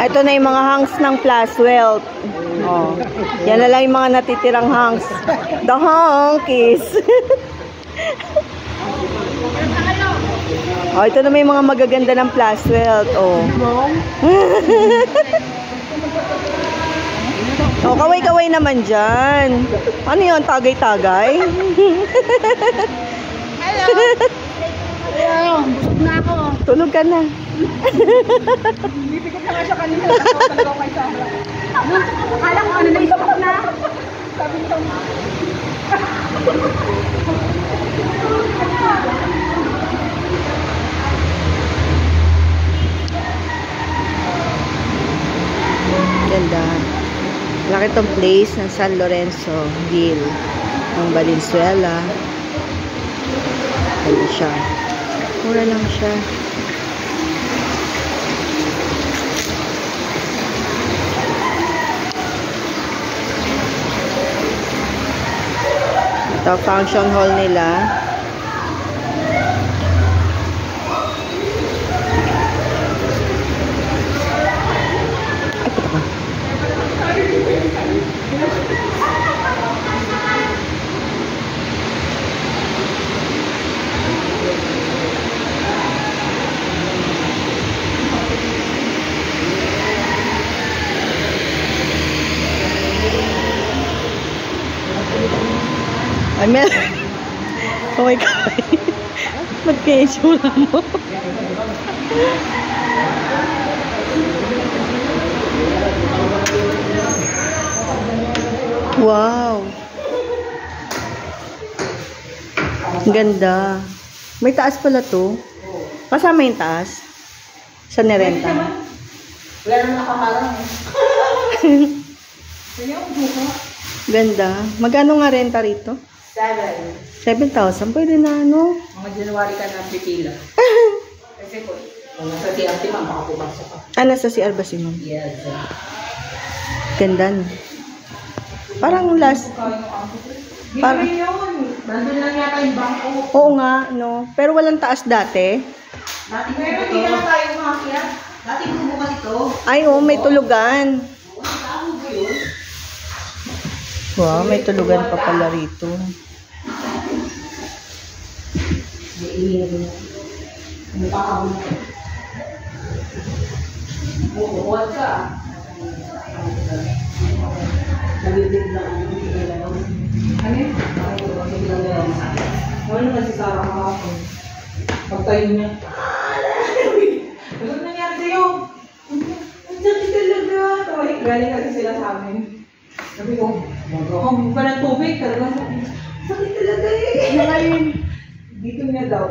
Ito na yung mga hangs ng Plaswell. Oh. Yan na lang yung mga natitirang hangs. The honkies. Oh, ito na may mga magaganda ng Plaswell. Oh. Oh, kaway-kaway naman dyan. Ano yun? Tagay-tagay? Hello. Hello. Busog na ako. Tulog ka na. Bibigyan na nga siya kanina. Talaga kay Sarah. Akala ko ano na isok na. Sabi nito. Ganda. Laki tong place ng San Lorenzo Hill ng Valenzuela. Ganda siya. Mura lang siya. Ito, function hall nila. Ay, may... Oh my God. Ba't kaya isula mo? Wow. Ganda. May taas pala to. Kasama yung taas. Sa nerenta. Wala naman nakaharang eh. Kaya ang buka. Ganda. Magkano nga renta rito? 7,000. Pwede na, ano? Mga January ka na pipila. Kasi po, kung nasa CRT man, baka pumasok ka. Ah, nasa CR ba si Ma'am? Yes. Ganda, no? Parang last... Parang yun. Nandun lang yata yung bangko. Oo nga, no? Pero walang taas dati. Dati pero hindi na tayo makakya. Dati bubukas ito. Ay, oh, may tulugan. Wow, may tulugan pa pala rito. Bukukuhat ka. Nalibig na ano. Ano naman si Sarah kahapon? Pagtayo niya. Ano nangyari sa'yo? Ang sakit talaga. Galing kasi sila sa amin. Sabi ko, mag-ahong ka ng tubig. Talaga sakit talaga eh. Ngayon, dito niya daw.